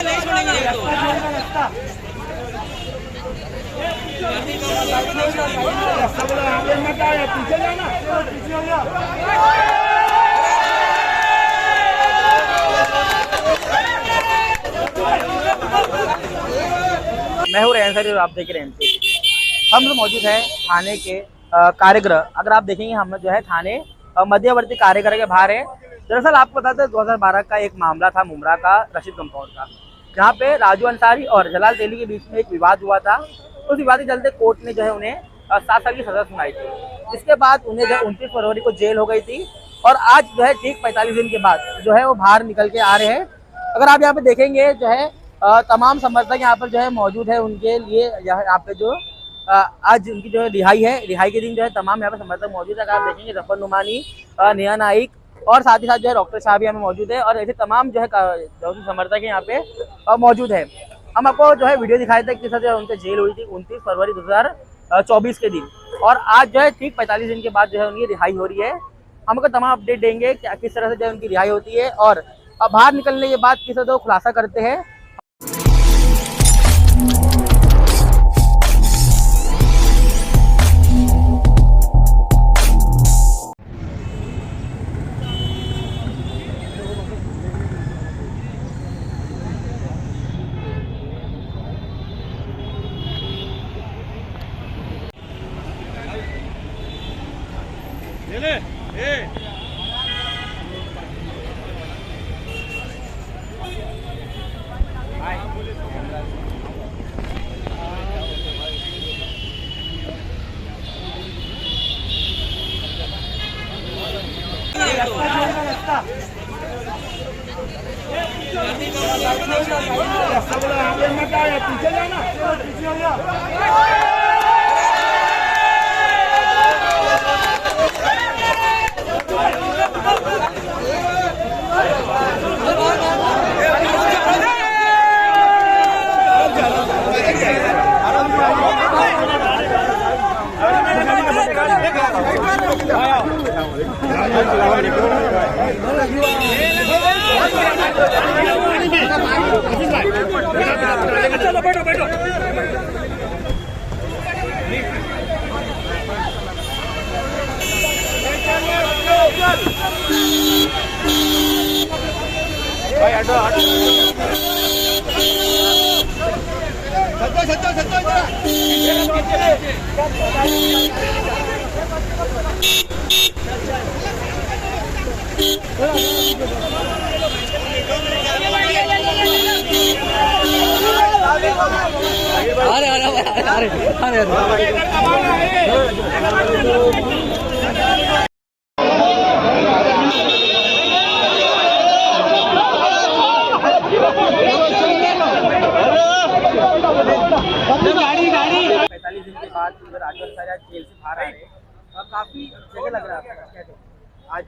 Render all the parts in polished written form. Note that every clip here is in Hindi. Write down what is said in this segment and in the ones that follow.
मैं हूँ रेहान सर और आप देख रहे हैं। हम लोग मौजूद हैं थाने के कार्यगृह। अगर आप देखेंगे हम जो है थाने मध्यवर्ती कार्यगृह के बाहर है। दरअसल आपको बताते हैं 2012 का एक मामला था मुमरा का रशीद कंपाउंड का, जहाँ पे राजू अंसारी और जलाल तेली के बीच में एक विवाद हुआ था। उस विवाद के चलते कोर्ट ने जो है उन्हें 7 साल की सजा सुनाई थी। इसके बाद उन्हें जो 29 फरवरी को जेल हो गई थी और आज जो है ठीक 45 दिन के बाद जो है वो बाहर निकल के आ रहे हैं। अगर आप यहाँ पे देखेंगे जो है तमाम समर्थक यहाँ पर जो है मौजूद है उनके लिए। यहाँ पे जो आज उनकी जो है रिहाई है, रिहाई के दिन जो है तमाम यहाँ पे समर्थक मौजूद है। अगर आप देखेंगे रफर नुमानी, नेहा नाइक और साथ ही साथ जो है डॉक्टर साहब यहाँ पे मौजूद है और ऐसे तमाम जो है समर्थक है यहाँ पे मौजूद है। हम आपको जो है वीडियो दिखाए थे किस तरह जो उनकी जेल हुई थी 29 फरवरी 2024 के दिन, और आज जो है ठीक 45 दिन के बाद जो है उनकी रिहाई हो रही है। हम आपको तमाम अपडेट देंगे कि किस तरह से जो है उनकी रिहाई होती है और बाहर निकलने के बाद किस तरह खुलासा करते हैं।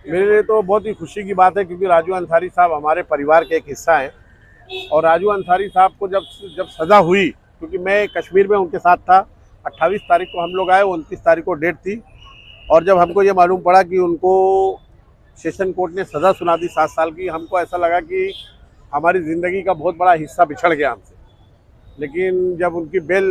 मेरे लिए तो बहुत ही खुशी की बात है क्योंकि राजू अंसारी साहब हमारे परिवार के एक हिस्सा हैं और राजू अंसारी साहब को जब सज़ा हुई, क्योंकि मैं कश्मीर में उनके साथ था, 28 तारीख को हम लोग आए, 29 तारीख को डेट थी और जब हमको ये मालूम पड़ा कि उनको सेशन कोर्ट ने सज़ा सुना दी 7 साल की, हमको ऐसा लगा कि हमारी ज़िंदगी का बहुत बड़ा हिस्सा बिछड़ गया हमसे। लेकिन जब उनकी बेल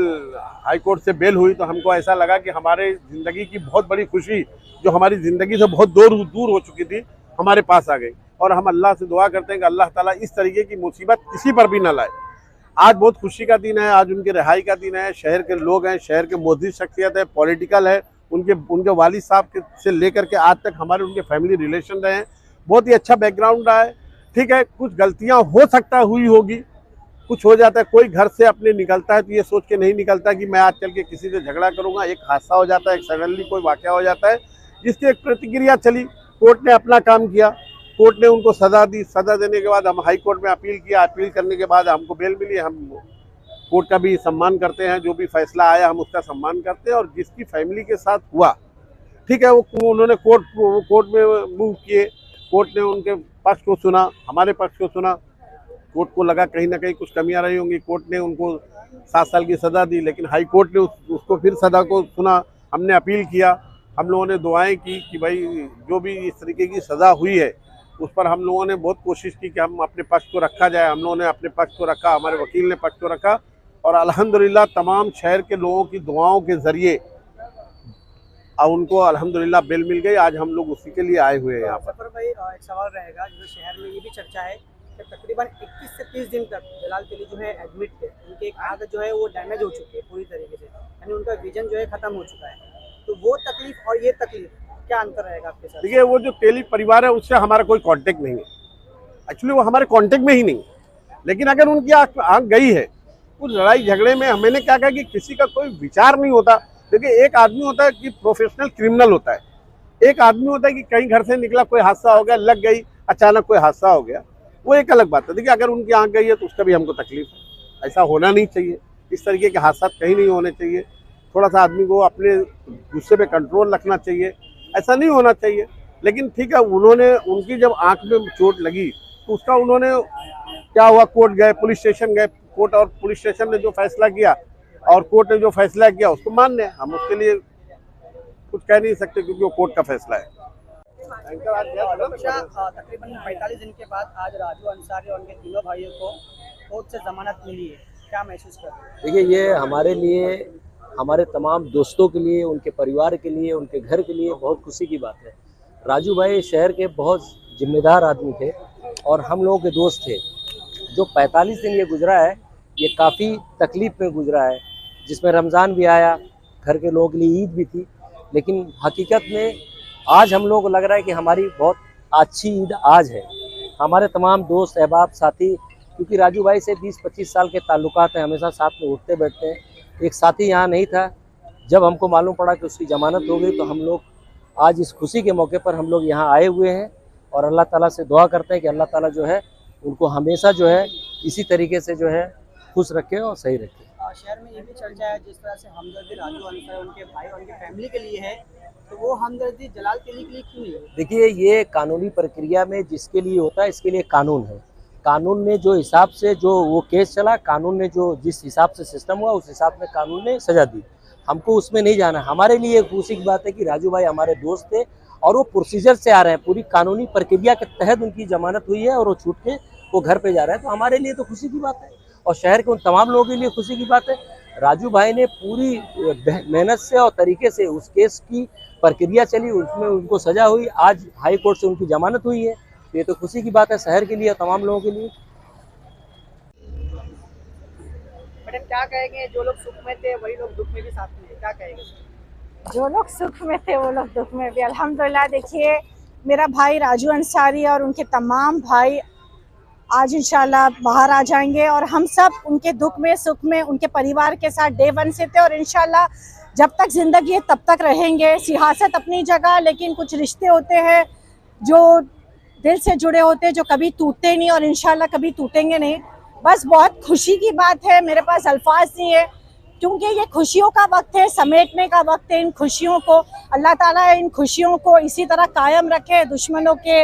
हाई कोर्ट से बेल हुई तो हमको ऐसा लगा कि हमारे ज़िंदगी की बहुत बड़ी खुशी जो हमारी ज़िंदगी से बहुत दूर हो चुकी थी हमारे पास आ गई। और हम अल्लाह से दुआ करते हैं कि अल्लाह ताला इस तरीके की मुसीबत किसी पर भी ना लाए। आज बहुत खुशी का दिन है, आज उनकी रिहाई का दिन है। शहर के लोग हैं, शहर के मोदी शख्सियत है, पॉलिटिकल है, उनके वालिद साहब से लेकर के आज तक हमारे उनके फैमिली रिलेशन रहे हैं। बहुत ही अच्छा बैकग्राउंड रहा है। ठीक है, कुछ गलतियाँ हो सकता हुई होगी, कुछ हो जाता है, कोई घर से अपने निकलता है तो ये सोच के नहीं निकलता कि मैं आज चल के किसी से झगड़ा करूंगा। एक हादसा हो जाता है, एक सडनली कोई वाकया हो जाता है जिसकी एक प्रतिक्रिया चली। कोर्ट ने अपना काम किया, कोर्ट ने उनको सज़ा दी। सज़ा देने के बाद हम हाई कोर्ट में अपील किया, अपील करने के बाद हमको बेल मिली। हम कोर्ट का भी सम्मान करते हैं, जो भी फैसला आया हम उसका सम्मान करते हैं। और जिसकी फैमिली के साथ हुआ, ठीक है, वो उन्होंने कोर्ट में मूव किए, कोर्ट ने उनके पक्ष को सुना, हमारे पक्ष को सुना। कोर्ट को लगा कहीं ना कहीं कुछ कमियां रही होंगी, कोर्ट ने उनको 7 साल की सज़ा दी, लेकिन हाई कोर्ट ने उसको फिर सज़ा को सुना। हमने अपील किया, हम लोगों ने दुआएं की कि भाई जो भी इस तरीके की सज़ा हुई है उस पर हम लोगों ने बहुत कोशिश की कि हम अपने पक्ष को रखा जाए। हम लोगों ने अपने पक्ष को रखा, हमारे वकील ने पक्ष को रखा और अल्हम्दुलिल्लाह तमाम शहर के लोगों की दुआओं के ज़रिए उनको अल्हम्दुलिल्लाह बेल मिल गई। आज हम लोग उसी के लिए आए हुए हैं यहाँ पर। सफर भाई, एक सवाल रहेगा, जो शहर में ये भी चर्चा है कि तकरीबन 21 से 30 दिन तक जलाल तेली जो है एडमिट थे। उनकी एक आंख जो है वो डैमेज हो चुकी है पूरी तरीके से, यानी उनका विजन जो है खत्म हो चुका है। तो वो तकलीफ और ये तकलीफ, क्या अंतर रहेगा आपके साथ? देखिए, वो जो तेली परिवार है उससे हमारा कोई कांटेक्ट नहीं है। एक्चुअली वो हमारे कांटेक्ट में ही नहीं है। लेकिन अगर उनकी आंख गई है, उस लड़ाई झगड़े में मैंने क्या कहा कि किसी का कोई विचार नहीं होता। देखिए, एक आदमी होता है कि प्रोफेशनल क्रिमिनल होता है, एक आदमी होता है कि कहीं घर से निकला, कोई हादसा हो गया, लग गई, अचानक कोई हादसा हो गया, वो एक अलग बात है। देखिए, अगर उनकी आंख गई है तो उसका भी हमको तकलीफ है। ऐसा होना नहीं चाहिए, इस तरीके के हादसा कहीं नहीं होने चाहिए। थोड़ा सा आदमी को अपने गुस्से पे कंट्रोल रखना चाहिए, ऐसा नहीं होना चाहिए। लेकिन ठीक है, उन्होंने, उनकी जब आंख में चोट लगी तो उसका उन्होंने क्या हुआ, कोर्ट गए, पुलिस स्टेशन गए, कोर्ट और पुलिस स्टेशन ने जो फैसला किया और कोर्ट ने जो फैसला किया उसको मान्य है। हम उसके लिए कुछ कह नहीं सकते क्योंकि वो कोर्ट का फैसला है। तकरीबन 45 दिन के बाद आज राजू अंसारी और उनके तीनों भाइयों को कोर्ट से जमानत मिली है, क्या महसूस कर रहे हैं? देखिए, ये हमारे लिए, हमारे तमाम दोस्तों के लिए, उनके परिवार के लिए, उनके घर के लिए बहुत खुशी की बात है। राजू भाई शहर के बहुत जिम्मेदार आदमी थे और हम लोगों के दोस्त थे। जो 45 दिन ये गुजरा है, ये काफ़ी तकलीफ़ में गुजरा है, जिसमें रमज़ान भी आया, घर के लोगों के लिए ईद भी थी। लेकिन हकीकत में आज हम लोगों को लग रहा है कि हमारी बहुत अच्छी ईद आज है। हमारे तमाम दोस्त, अहबाब, साथी, क्योंकि राजू भाई से 20-25 साल के ताल्लुकात हैं, हमेशा साथ में उठते बैठते हैं। एक साथी यहाँ नहीं था, जब हमको मालूम पड़ा कि उसकी ज़मानत हो गई तो हम लोग आज इस खुशी के मौके पर हम लोग यहाँ आए हुए हैं और अल्लाह ताला से दुआ करते हैं कि अल्लाह ताला जो है उनको हमेशा जो है इसी तरीके से जो है खुश रखे और सही रखे। शहर में ये भी चर्चा है, जिस तरह से हमदर्दी राजू अंसारी उनके भाई और उनकी फैमिली के लिए है, तो वो हमदर्दी जलाल तेली के लिए क्यों नहीं है? देखिए, ये कानूनी प्रक्रिया में जिसके लिए होता है, इसके लिए कानून है। कानून ने जो हिसाब से जो वो केस चला, कानून ने जो जिस हिसाब से सिस्टम हुआ, उस हिसाब में कानून ने सजा दी। हमको उसमें नहीं जाना। हमारे लिए खुशी की बात है कि राजू भाई हमारे दोस्त थे और वो प्रोसीजर से आ रहे हैं, पूरी कानूनी प्रक्रिया के तहत उनकी जमानत हुई है और वो छूट के वो घर पे जा रहे हैं। तो हमारे लिए तो खुशी की बात है और शहर के उन तमाम लोगों के लिए खुशी की बात है। राजू भाई ने पूरी मेहनत से और तरीके से उस केस की प्रक्रिया चली, उसमें उनको सजा हुई, आज हाई कोर्ट से उनकी जमानत हुई है। ये तो खुशी की बात है शहर के लिए और तमाम लोगों के लिए। मैडम, क्या कहेंगे, जो लोग सुख में थे वही लोग दुख में भी साथ में हैं, क्या कहेंगे? जो लोग सुख में थे वो लोग दुख में भी, अल्हम्दुलिल्लाह। देखिए, मेरा भाई राजू अंसारी और उनके तमाम भाई आज इंशाल्लाह बाहर आ जाएंगे और हम सब उनके दुख में, सुख में, उनके परिवार के साथ डे वन से थे और इंशाल्लाह जब तक जिंदगी है तब तक रहेंगे। सियासत अपनी जगह, लेकिन कुछ रिश्ते होते हैं जो दिल से जुड़े होते हैं, जो कभी टूटते नहीं और इंशाल्लाह कभी टूटेंगे नहीं। बस बहुत खुशी की बात है, मेरे पास अल्फाज नहीं है, क्योंकि ये खुशियों का वक्त है, समेटने का वक्त है। इन खुशियों को अल्लाह ताला इन खुशियों को इसी तरह कायम रखे, दुश्मनों के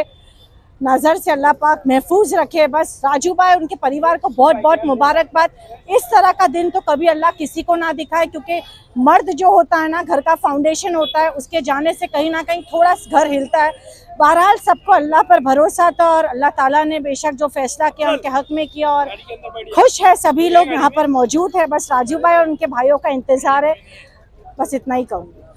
नज़र से अल्लाह पाक महफूज रखे। बस राजू भाई उनके परिवार को बहुत बहुत मुबारकबाद। इस तरह का दिन तो कभी अल्लाह किसी को ना दिखाए, क्योंकि मर्द जो होता है ना, घर का फाउंडेशन होता है, उसके जाने से कहीं ना कहीं थोड़ा घर हिलता है। बहरहाल सबको अल्लाह पर भरोसा था और अल्लाह ताला ने बेशक जो फैसला किया उनके हक में किया और खुश है सभी लोग यहाँ पर मौजूद है। बस राजू भाई और उनके भाइयों का इंतज़ार है, बस इतना ही कहूँगी।